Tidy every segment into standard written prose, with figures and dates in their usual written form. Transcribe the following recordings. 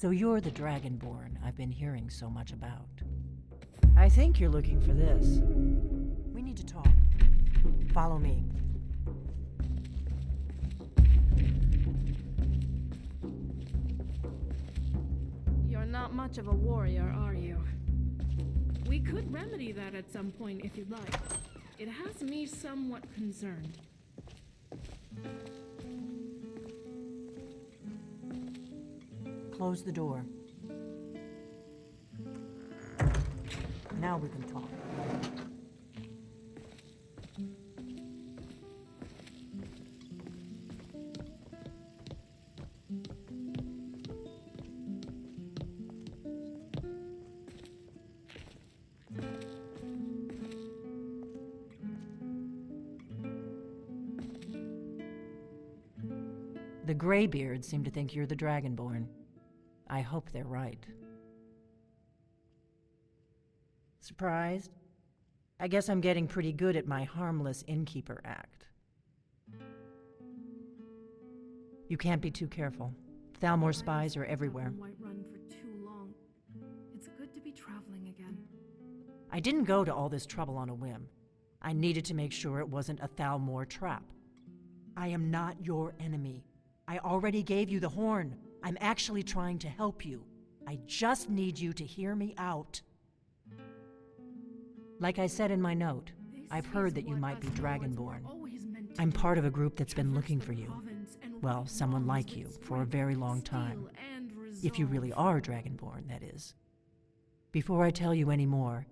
So you're the Dragonborn I've been hearing so much about. I think you're looking for this. We need to talk. Follow me. You're not much of a warrior, are you? We could remedy that at some point if you'd like. It has me somewhat concerned. Close the door. Now we can talk. The Greybeards seem to think you're the Dragonborn. I hope they're right. Surprised? I guess I'm getting pretty good at my harmless innkeeper act. You can't be too careful. Thalmor spies are everywhere. Whiterun for too long. It's good to be traveling again. I didn't go to all this trouble on a whim. I needed to make sure it wasn't a Thalmor trap. I am not your enemy. I already gave you the horn. I'm actually trying to help you. I just need you to hear me out. Like I said in my note, I've heard that you might be Dragonborn. I'm part of a group that's been looking for you. Well, someone like you, for a very long time. If you really are Dragonborn, that is. Before I tell you any more,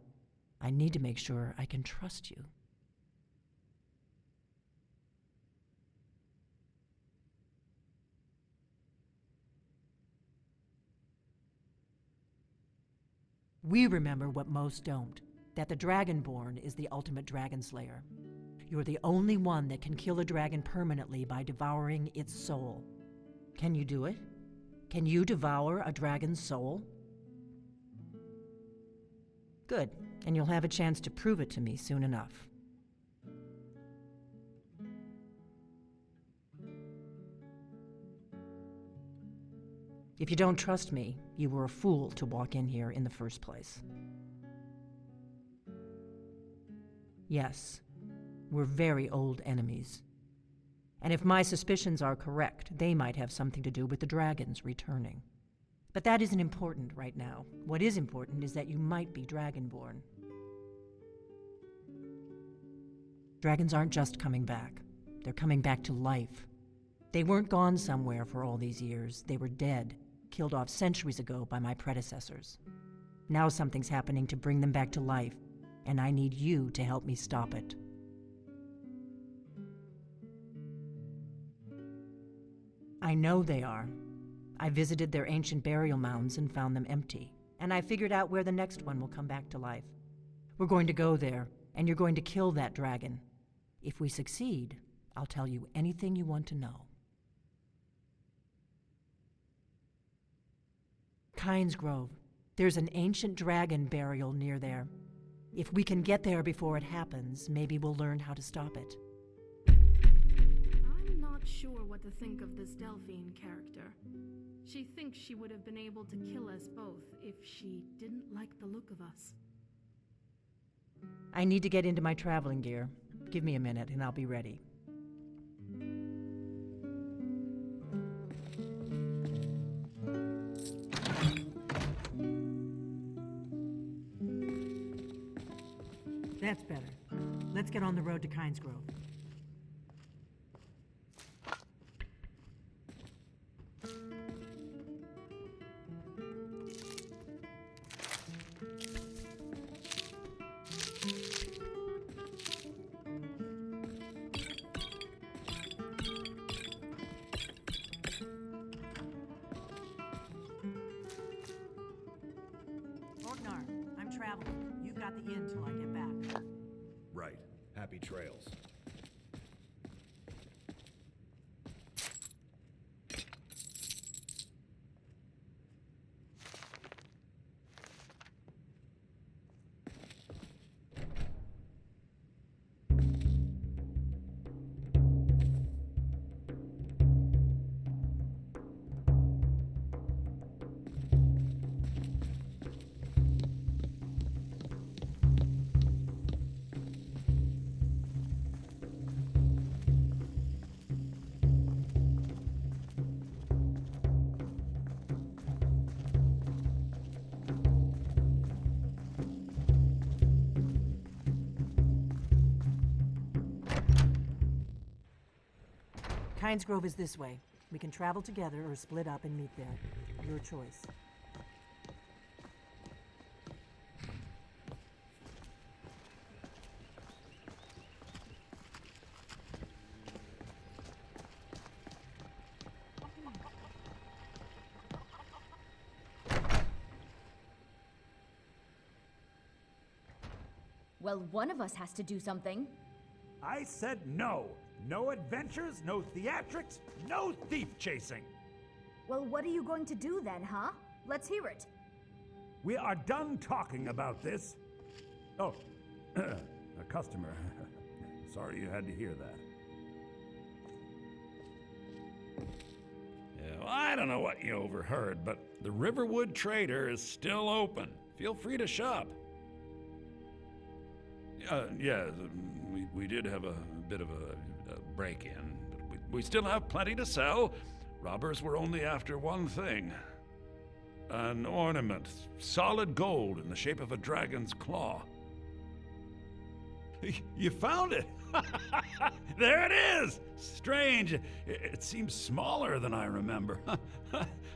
I need to make sure I can trust you. We remember what most don't, that the Dragonborn is the ultimate dragon slayer. You're the only one that can kill a dragon permanently by devouring its soul. Can you do it? Can you devour a dragon's soul? Good, and you'll have a chance to prove it to me soon enough. If you don't trust me, you were a fool to walk in here in the first place. Yes, we're very old enemies. And if my suspicions are correct, they might have something to do with the dragons returning. But that isn't important right now. What is important is that you might be Dragonborn. Dragons aren't just coming back. They're coming back to life. They weren't gone somewhere for all these years. They were dead, killed off centuries ago by my predecessors. Now something's happening to bring them back to life, and I need you to help me stop it. I know they are. I visited their ancient burial mounds and found them empty, and I figured out where the next one will come back to life. We're going to go there, and you're going to kill that dragon. If we succeed, I'll tell you anything you want to know. Kynes Grove. There's an ancient dragon burial near there. If we can get there before it happens, maybe we'll learn how to stop it. I'm not sure what to think of this Delphine character. She thinks she would have been able to kill us both if she didn't like the look of us. I need to get into my traveling gear. Give me a minute and I'll be ready. That's better. Let's get on the road to Kynes Grove. Orgnar, I'm traveling. You've got the inn till I get back. Right. Happy trails. Kynes Grove is this way. We can travel together or split up and meet there. Your choice. Well, one of us has to do something. I said no. No adventures, no theatrics, no thief chasing. Well, what are you going to do then, huh? Let's hear it. We are done talking about this. Oh, a customer. Sorry you had to hear that. Yeah, well, I don't know what you overheard, but the Riverwood Trader is still open. Feel free to shop. Yeah, we did have a bit of a break-in, but we still have plenty to sell. Robbers were only after one thing. An ornament, solid gold in the shape of a dragon's claw. You found it! There it is! Strange. It seems smaller than I remember.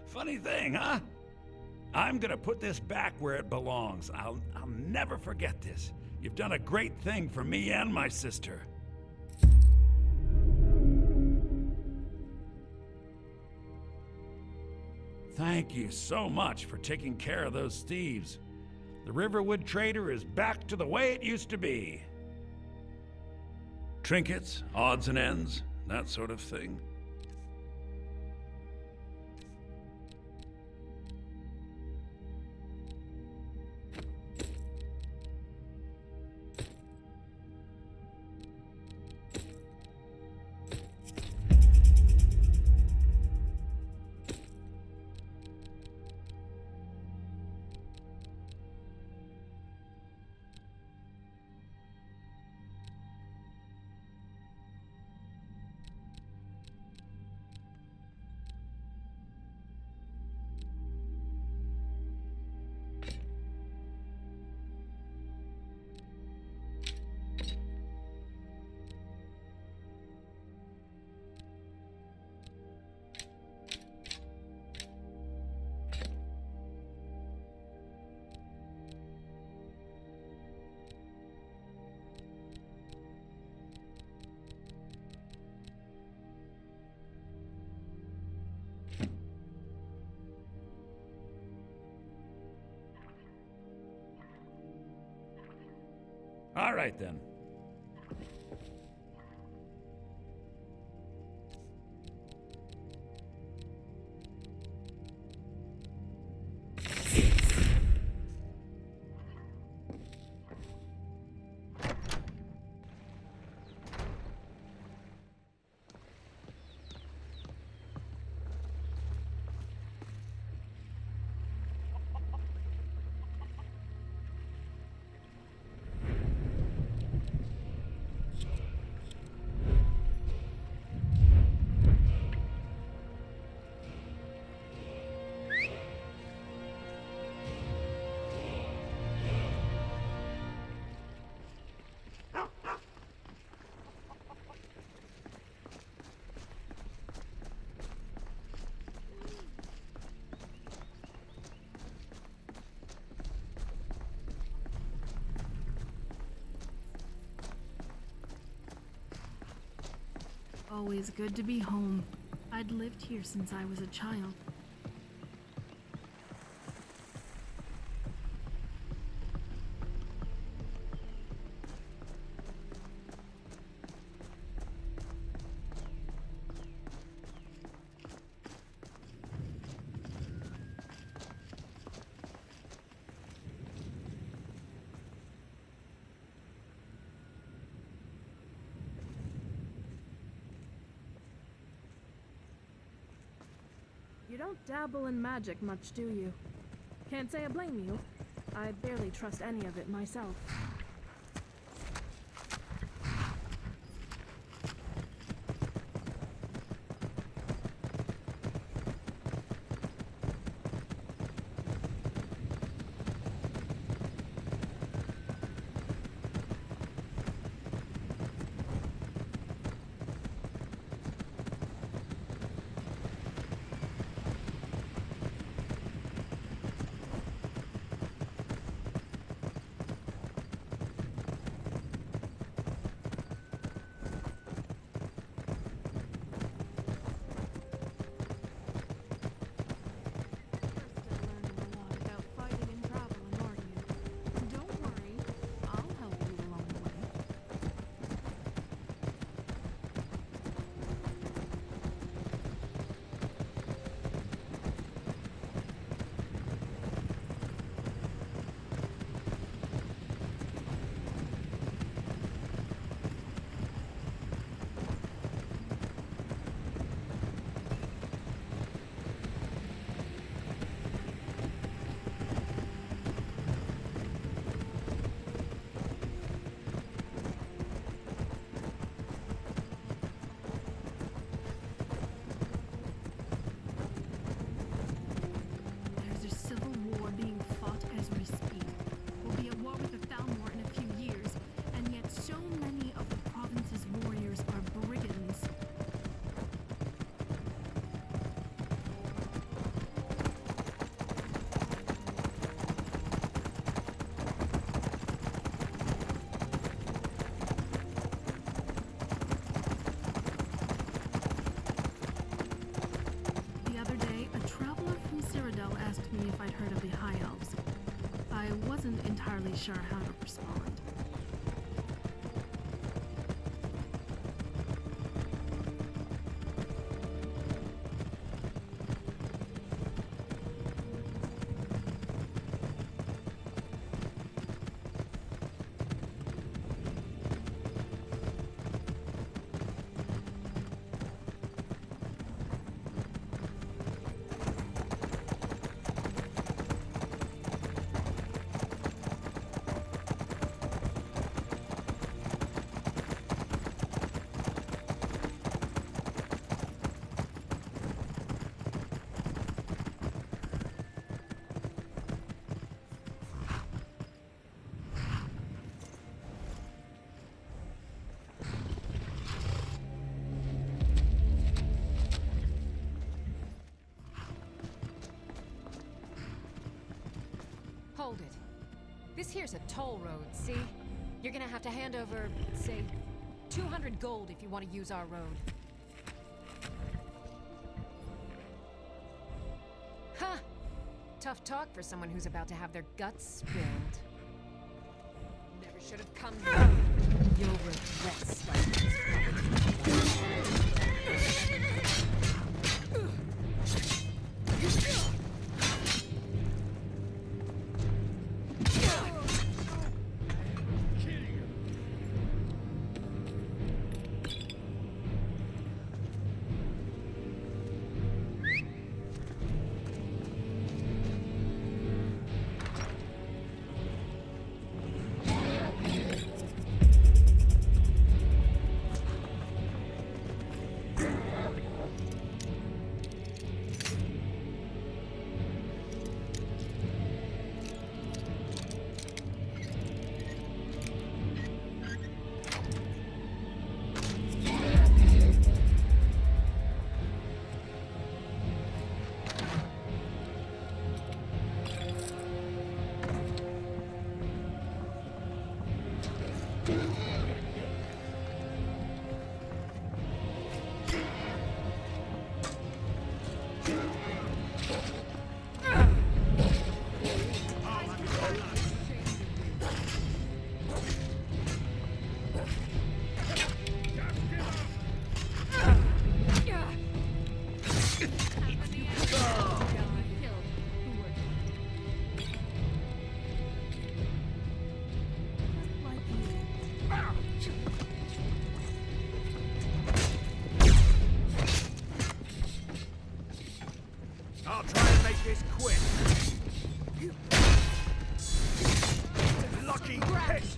Funny thing, huh? I'm gonna put this back where it belongs. I'll never forget this. You've done a great thing for me and my sister. Thank you so much for taking care of those thieves. The Riverwood Trader is back to the way it used to be. Trinkets, odds and ends, that sort of thing. All right, then. Always good to be home. I'd lived here since I was a child. You don't dabble in magic much, do you? Can't say I blame you. I barely trust any of it myself. sure how to respond. Hold it. This here's a toll road, see? You're gonna have to hand over, say, 200 gold if you want to use our road. Ha! Tough talk for someone who's about to have their guts spilled. Never should have come here. You'll regret slightly. I'll try and make this quick. Lucky hit!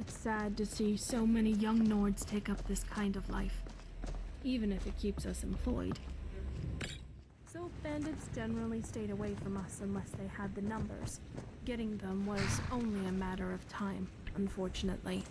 It's sad to see so many young Nords take up this kind of life, even if it keeps us employed. So bandits generally stayed away from us unless they had the numbers. Getting them was only a matter of time, unfortunately.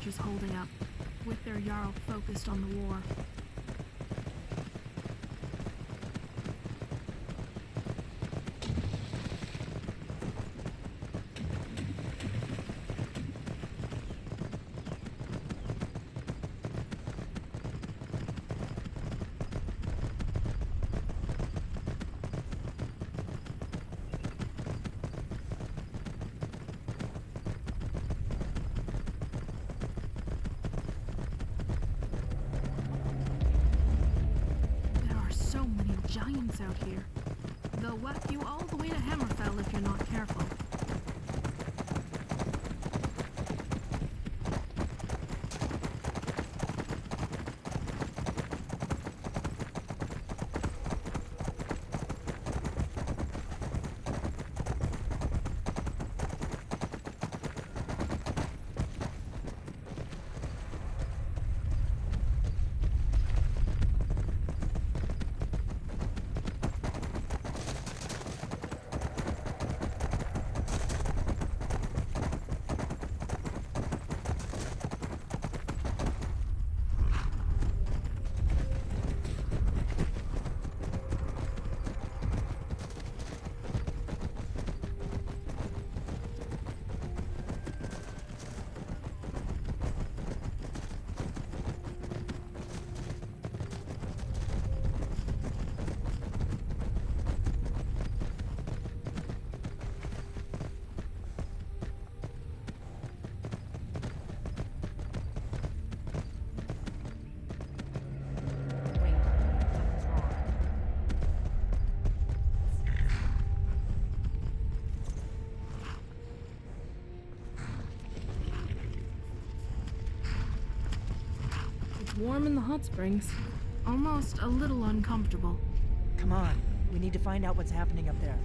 church is holding up, with their Jarl focused on the war. Giants out here. They'll whack you all the way to Hammerfell if you're not careful. Warm in the hot springs. Almost a little uncomfortable. Come on, we need to find out what's happening up there.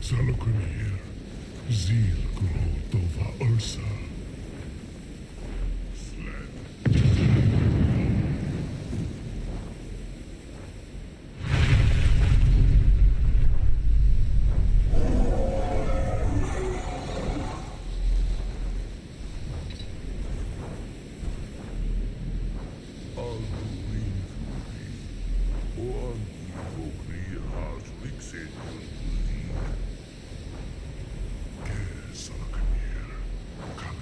Salakrimir, Zir Grotova Ursa. Come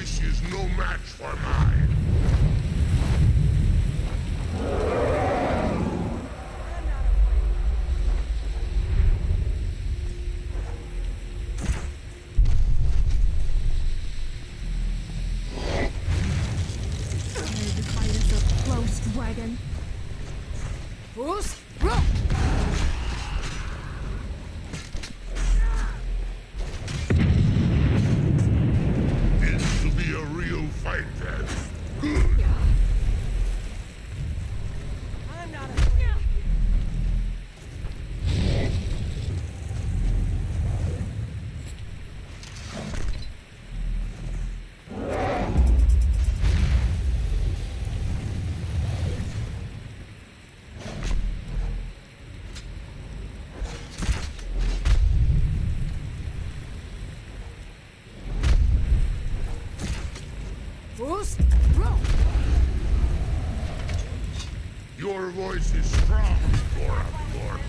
voice is no match for mine. Ready to fight us up close, dragon? Bruce, roll! This will be a real fight then. Good. I'm not afraid. Bruce, roll! Your voice is strong, Gorathor.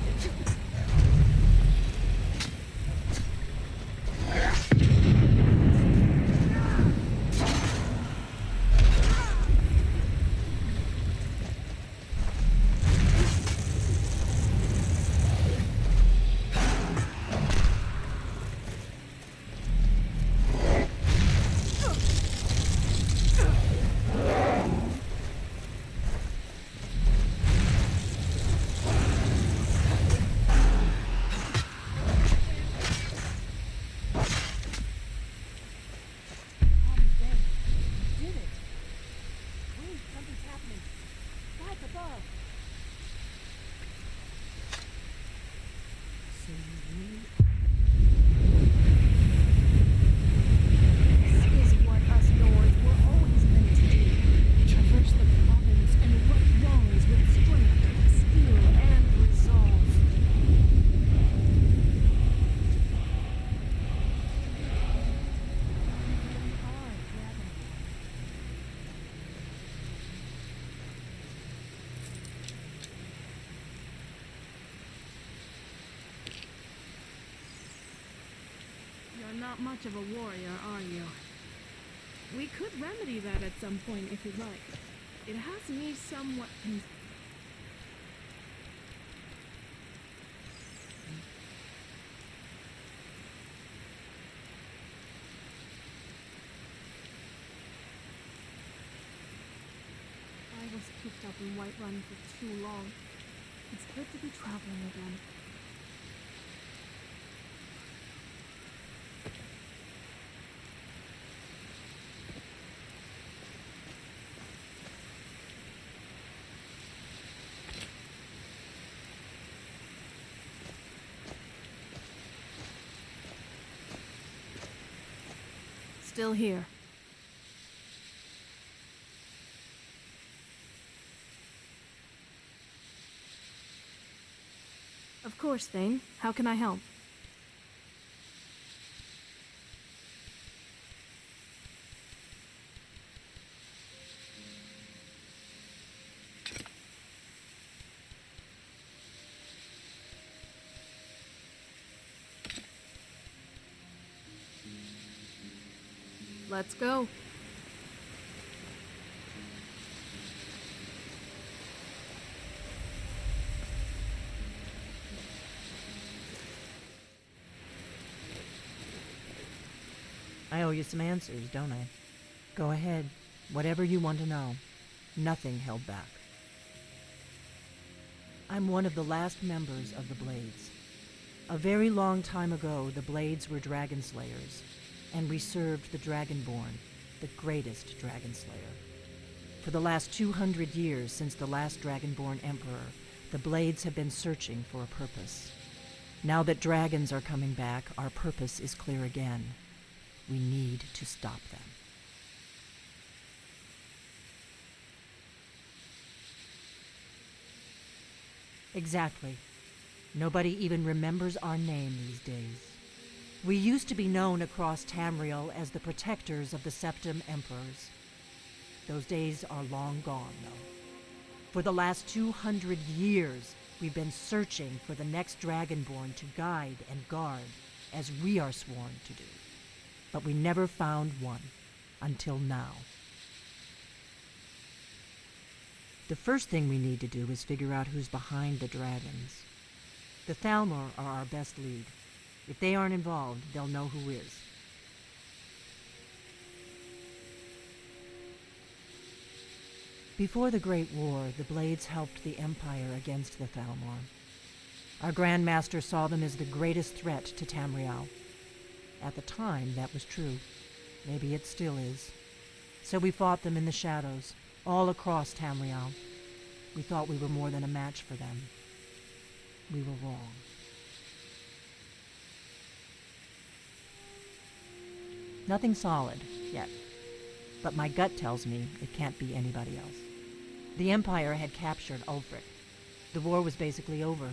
This is what us Nords were always meant to do. Traverse the province and right wrongs with strength, skill, and resolve. You're not much of a warrior, are you? We could remedy that at some point if you'd like. It has me somewhat I was cooped up in Whiterun for too long. It's good to be traveling again. Still here. Of course, Thane. How can I help? Let's go. I owe you some answers, don't I? Go ahead. Whatever you want to know. Nothing held back. I'm one of the last members of the Blades. A very long time ago, the Blades were dragon slayers, and we served the Dragonborn, the greatest dragon slayer. For the last 200 years since the last Dragonborn Emperor, the Blades have been searching for a purpose. Now that dragons are coming back, our purpose is clear again. We need to stop them. Exactly. Nobody even remembers our name these days. We used to be known across Tamriel as the protectors of the Septim Emperors. Those days are long gone, though. For the last 200 years, we've been searching for the next Dragonborn to guide and guard, as we are sworn to do. But we never found one. until now. The first thing we need to do is figure out who's behind the dragons. The Thalmor are our best lead. If they aren't involved, they'll know who is. Before the Great War, the Blades helped the Empire against the Thalmor. Our Grand Master saw them as the greatest threat to Tamriel. At the time, that was true. Maybe it still is. So we fought them in the shadows, all across Tamriel. We thought we were more than a match for them. We were wrong. Nothing solid, yet. But my gut tells me it can't be anybody else. The Empire had captured Ulfric. The war was basically over.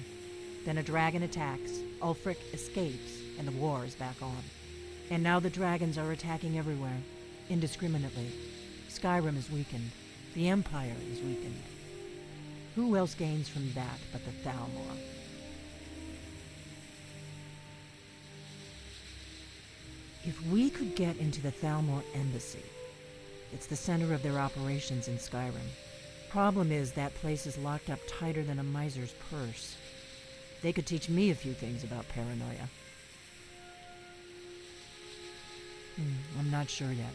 Then a dragon attacks, Ulfric escapes, and the war is back on. And now the dragons are attacking everywhere, indiscriminately. Skyrim is weakened. The Empire is weakened. Who else gains from that but the Thalmor? If we could get into the Thalmor embassy, it's the center of their operations in Skyrim. Problem is, that place is locked up tighter than a miser's purse. They could teach me a few things about paranoia. I'm not sure yet.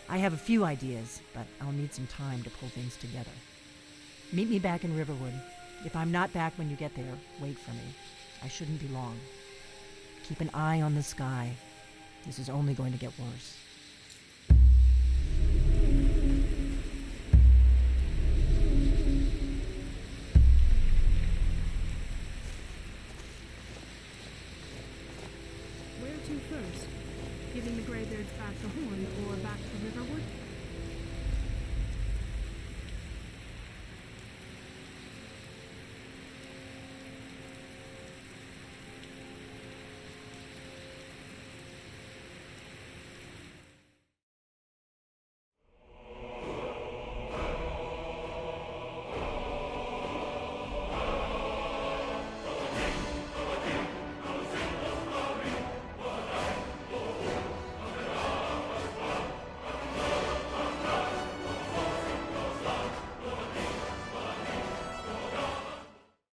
I have a few ideas, but I'll need some time to pull things together. Meet me back in Riverwood. If I'm not back when you get there, wait for me. I shouldn't be long. Keep an eye on the sky. This is only going to get worse.